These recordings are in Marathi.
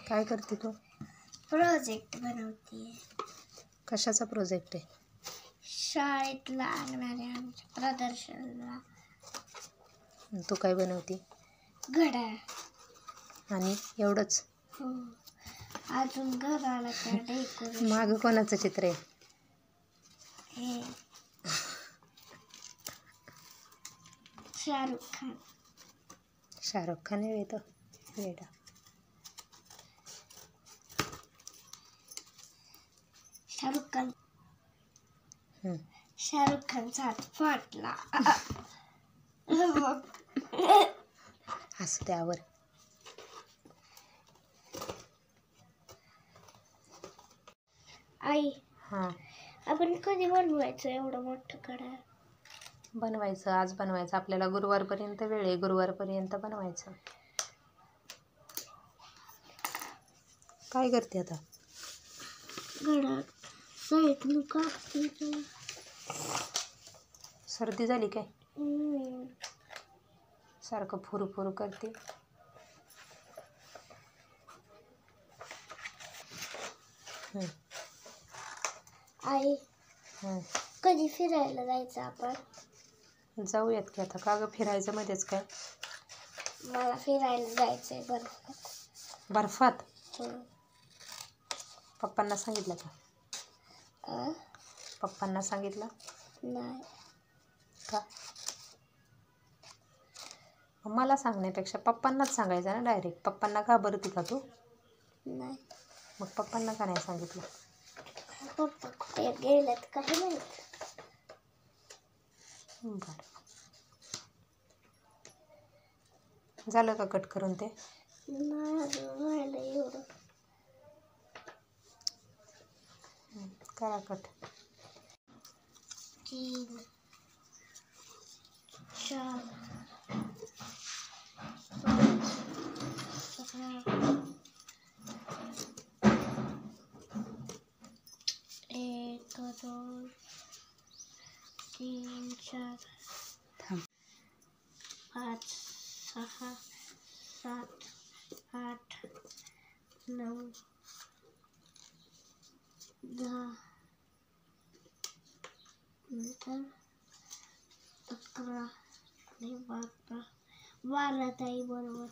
काय करते तू? प्रोजेक्ट बनवते. कशाचा प्रोजेक्ट आहे? शाळेत लागणाऱ्या आमच्या प्रदर्शनाला. तू काय बनवते? घड्याळ. आणि एवढंच? हो. अजून घराला त्या डेकोरेशन. मागं कोणाचं चित्र आहे? हे शाहरुख खान. शाहरुख खान आहे तो वेडा. शाहरुख खानचा हात फाटला. असू त्यावर. आई, हां, आपण कधी बनवायचं एवढं मोठं घड्याळ? बनवायचं आज बनवायचं. आपल्याला गुरुवारपर्यंत वेळ आहे. गुरुवारपर्यंत बनवायचं. काय करते आता? घड्याळ साईड नुका. सर्दी झाली काय? सारखं फुरू फुरू करते. आई, कधी फिरायला जायचं आपण? जाऊयात की आता. का गं फिरायचं मध्येच काय? मला फिरायला जायचंय बर्फात. बर्फात? पप्पांना सांगितलं का? पप्पांना सांगितलं नाही. का? मला सांगण्यापेक्षा पप्पांनाच सांगायचं ना डायरेक्ट. पप्पांना घाबरते का तू? नाही. मग पप्पांना का नाही सांगितलं? पप्पा कुठे गेलेत काही माहित. बरं, झालं का कट करून ते? नाही राहिलं एवढं. करा कट. 3 4 5 6 1 2 3 4 5 6 7 8 9 10 नंतर 11 आणि 12 ताई बरोबर.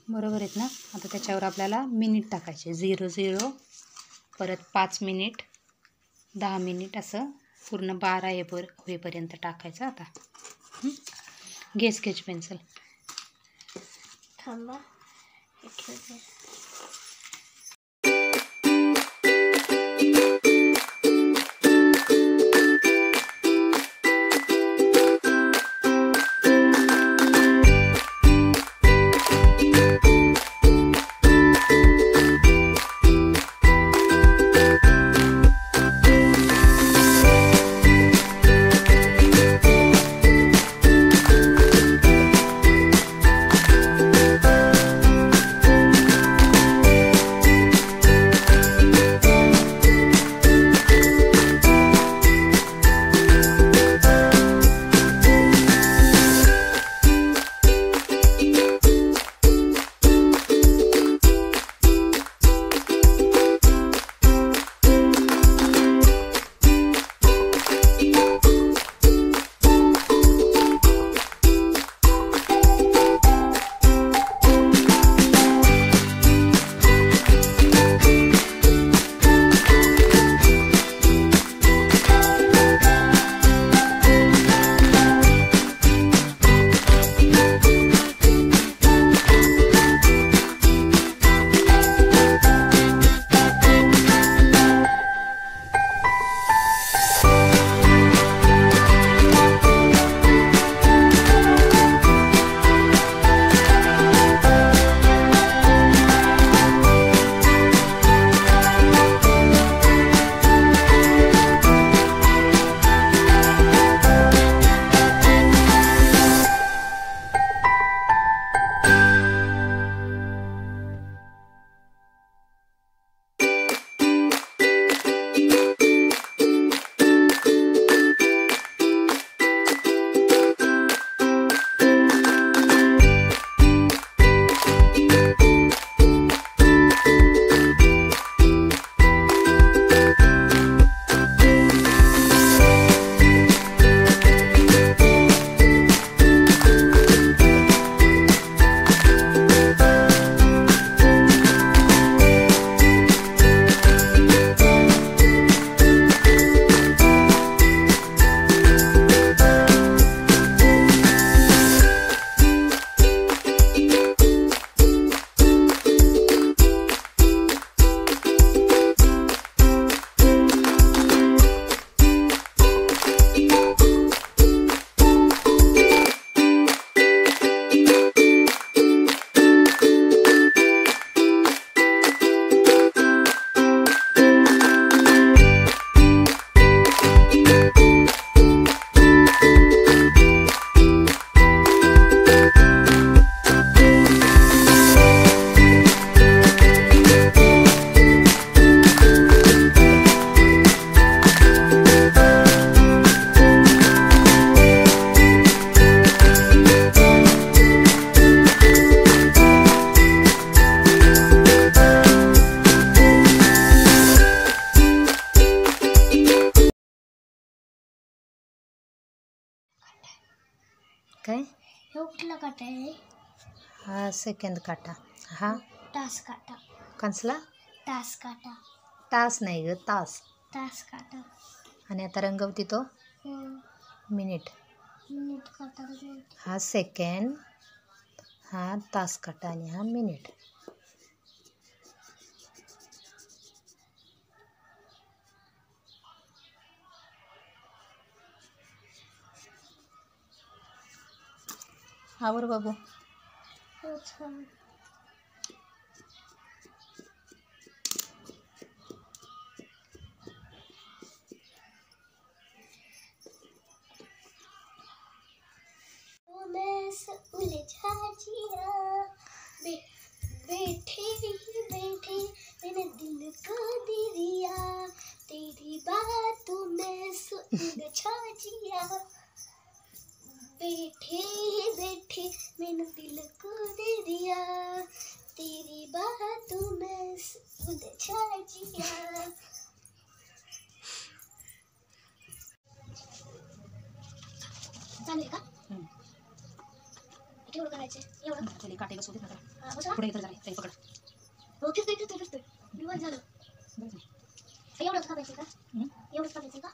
बरोबर आहेत ना. आता त्याच्यावर आपल्याला मिनिट टाकायचे. 00 परत 5 मिनिट 10 मिनिट असं पूर्ण 12 होईपर्यंत टाकायचं. आता घे स्केच पेन्सिल. थांबा हे ठेवते. कुठला काटा आहे? हा सेकंड काटा. हा तास काटा. कंसला? तास काटा. तास नाही ग, तास. तास काटा. आणि आता रंगवती तो मिनिट. मिनिट काटा. हा सेकंड, हा तास काटा आणि हा मिनिट. आवर बाबू. हो छान. उलझा जिया बैठे मैंने दिल को दे दिया तेरी बातों में उलझा जिया बैठे मैंने दिल को दे दिया तेरी बातों में उलझा जिया. चालेल का? एवढं करायचं एवढं काटे बसू दे ना. बसा. पुढे इथं जाय पकड. हो फिरतोय निवांत झालं. एवढंच करायचं का? एवढंच करायचं का?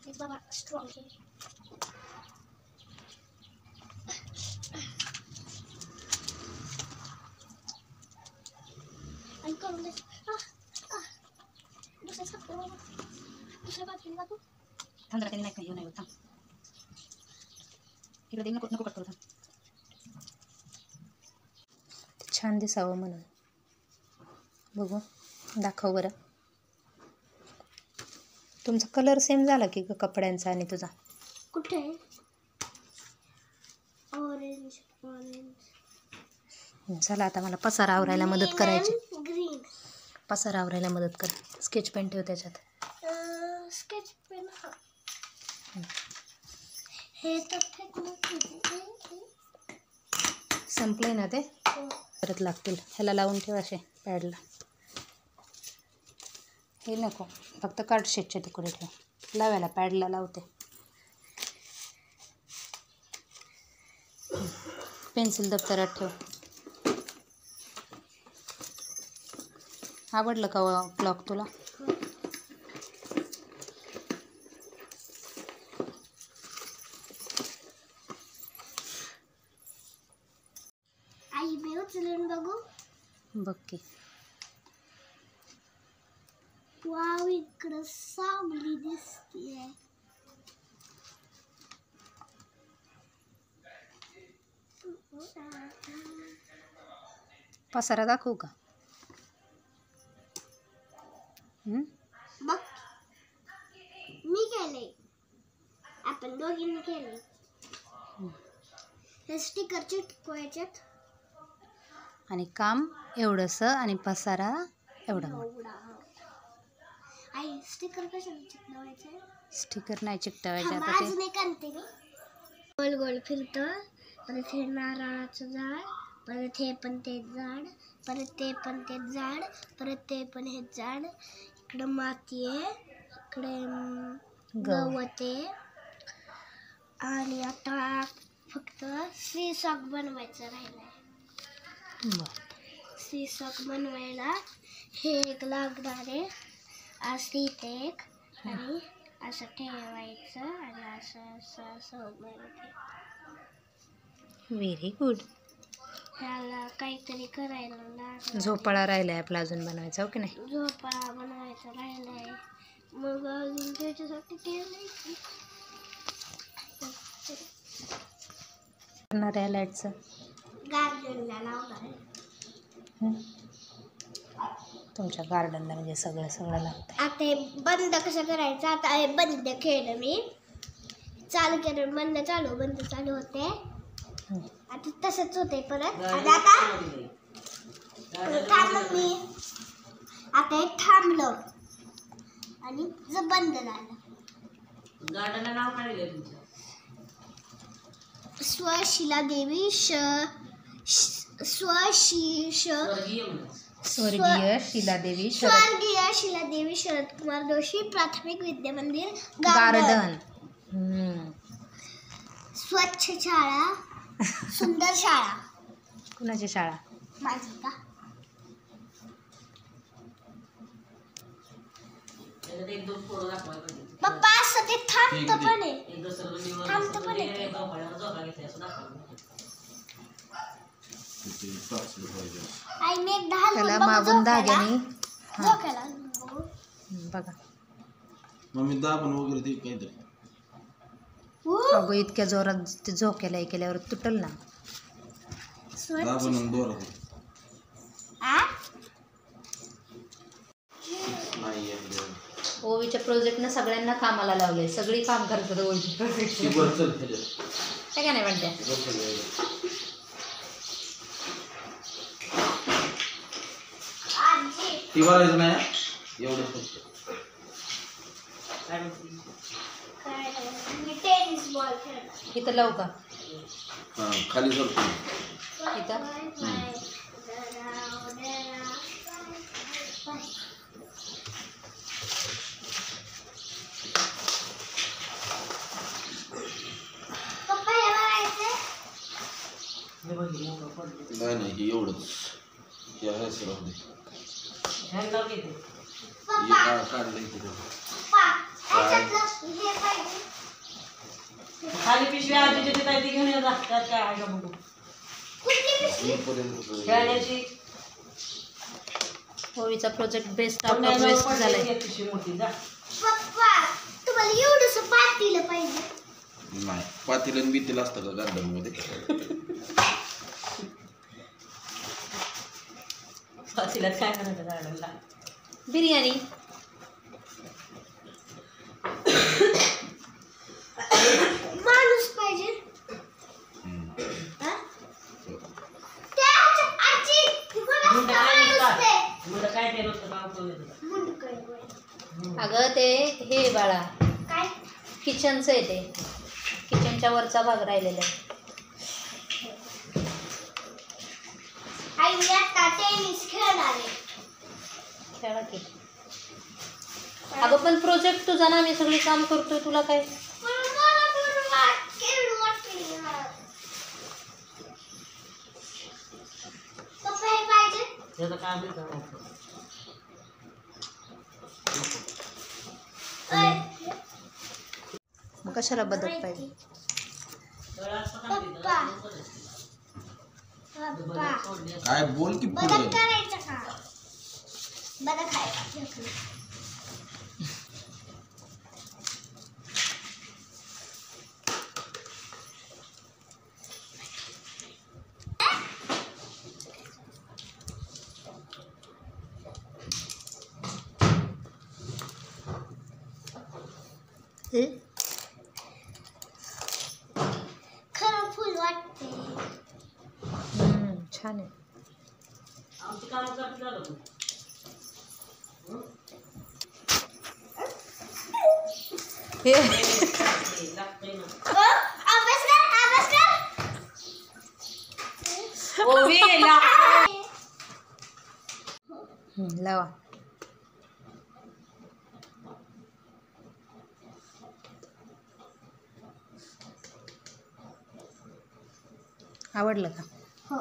हेच बाबा स्ट्रॉंग आहे. आणि करून दे. दुसऱ्या बाजूला का तू? थांब जरा, त्यांनी नाही काही नाही होत. थांब इकडे दे, नको नको कट करू. थांब छान दिसावं म्हणून. बघू, दाखव बरं. तुमचा कलर सेम झाला की ग कपड्यांचा आणि तुझा. कुठे? ऑरेंज. चला आता मला पसारा आवरायला मदत करायची. ग्रीन. पसारा आवरायला मदत कर. स्केच पेन ठेव त्याच्यात. Sketch pen. हे तर संपलंय ना ते. परत लागतील. ह्याला लावून ठेव असे पॅडला. हे नको, फक्त कार्डशीटचे तुकडे ठेव. लावायला पॅडला लावते. पेन्सिल दप्तरात ठेव. आवडलं का ब्लॉक तुला? आई मी उचलून बघू. बघ की. वाव इकडं सावली दिसतीये. पसारा दाखवू का? बघ मी केले. आपण दोघींनी केले. हे स्टिकर चिटकवायच्यात. आणि काम एवढंसं आणि पसारा एवढा. आई स्टिकर कशाला चिटकवायचे? स्टिकर नाही चिकटवायचे. आता ते अजून एक आणते मी. गोल गोल फिरतो. परत हे नारळाचं झाड. परत हे पण ते झाड. परत ते पण ते झाड. परत ते पण हे झाड. इकडं माती आहे. इकडे गवत आहे. आणि आता फक्त सी सॉक बनवायचं राहिलंय. सी सॉक बनवायला हे एक लागणार आहे. असं इथे एक आणि असं ठेवायचं आणि असं असं असं उभारायचं. Very good. ह्याला काहीतरी करायला लागणार. झोपाळा राहिलाय आपला अजून बनवायचा, हो की नाही? झोपाळा बनवायचा राहिलाय. मग अजून त्याच्यासाठी केलंय की करणार आहे लाईटचं. गार्डनला लावणार आहे. तुमच्या गार्डनला म्हणजे सगळं सगळं लागतं. आता हे बंद कसं करायचं? आता हे बंद केलं मी. चालू केलं. बंद चालू होते. आता तसंच होते परत. आता मी आता हे थांबलं आणि जर बंद झालं. गार्डनला नाव काय दिलं तुमचं? स्वशिला देवी स्वर्गीय शिलादेवी स्वर्गीय शिलादेवी शरद कुमार जोशी प्राथमिक विद्या मंदिर गार्डन. स्वच्छ शाळा, सुंदर शाळा. कुणाची शाळा? माझी का? त्याच्यात एक दोन पोरं दाखवायला पाहिजे. पप्पा असं ते थांबतं पण आहे. एक दुसरं दिवस थांबतं पण आहे. झोपायला झोका घेतली असं दाखवायला आईने एकदा त्याला हलवून बघ मागून झोक्याला. धाग्याने झोक्याला. बघा. मम्मी दाबण वगैरे ते काहीतरी अगं इतक्या जोरात ते झोक्याला हे केल्यावर तुटल ना. स्वच्छ. दाबण आणि दोरा आ? नाही ओवीच्या प्रोजेक्टनं सगळ्यांना कामाला लावले. सगळी काम करतात ओवीच्या प्रोजेक्ट. चल त्याच्यात काय का नाही म्हणते. आजी. ती भरायचं नाही एवढं फक्त. काय म्हणते काय नाही. मी टेनिस बॉल खेळणार. इथं लावू का? हा खाली सरतो. इथं पप्पा हे बघायचं. हे बघ, हे मोठं पडलं. नाही नाही हे एवढंच हे आहे सर राहू दे. ह्याला लाव की ते. पप्पा काढलं इथे पप्पा ह्याच्यातलं हे पाहिजे. खाली पिशवी आजीची तिथं आहे ती घेऊन ये जा. त्यात काय आहे का बघू. कुठली पिशवी? इथपर्यंत खेळण्याची ओवीचा प्रोजेक्ट बेस्ट ऑफ पुण्याजवळ बेस्ट पडलेली झालाय. आहे पिशवी मोठी जा. पप्पा तुम्हाला एवढंसं पातेलं पाहिजे. नाही पातेलं बितेलं असतं का गार्डन मध्ये? तिला काय करायचं गार्डनला. बिर्याणी. माणूस पाहिजे. हा? त्या आजी हे बघ मुंड असं काय माणूस नुसतं? ते. मुंड काय ते नुसतं नाव ठेवलं तुला. मुंड काय होय. अगं ते हे बाळा काय? किचनचं आहे ते. किचनच्या वरचा भाग राहिलेला आहे. आई मी आता टेनिस खेळणार आहे. खेळा की. अगं पण प्रोजेक्ट तुझा ना, मी सगळी काम करतोय, तुला काय? पण मला पण खेळू वाटते. पप्पा हे पाहिजे. त्याचं काय माहिती का मोठं. ओय, मग कशाला बदल पाहिजे? तळ असतं का तिथं? पप्पा. लोकं नाही. ते पप्पा बरं सोडली असं. काय बोल की बदक पुढं. करायचं का? बदक खायचं. खरं फुल वाटते. छान आहे. आमची कामं करते झालं तू. हे हे लागतंय ना. अभ्यास कर, अभ्यास कर. ओवी लागतंय. लावा. आवडलं का? हो.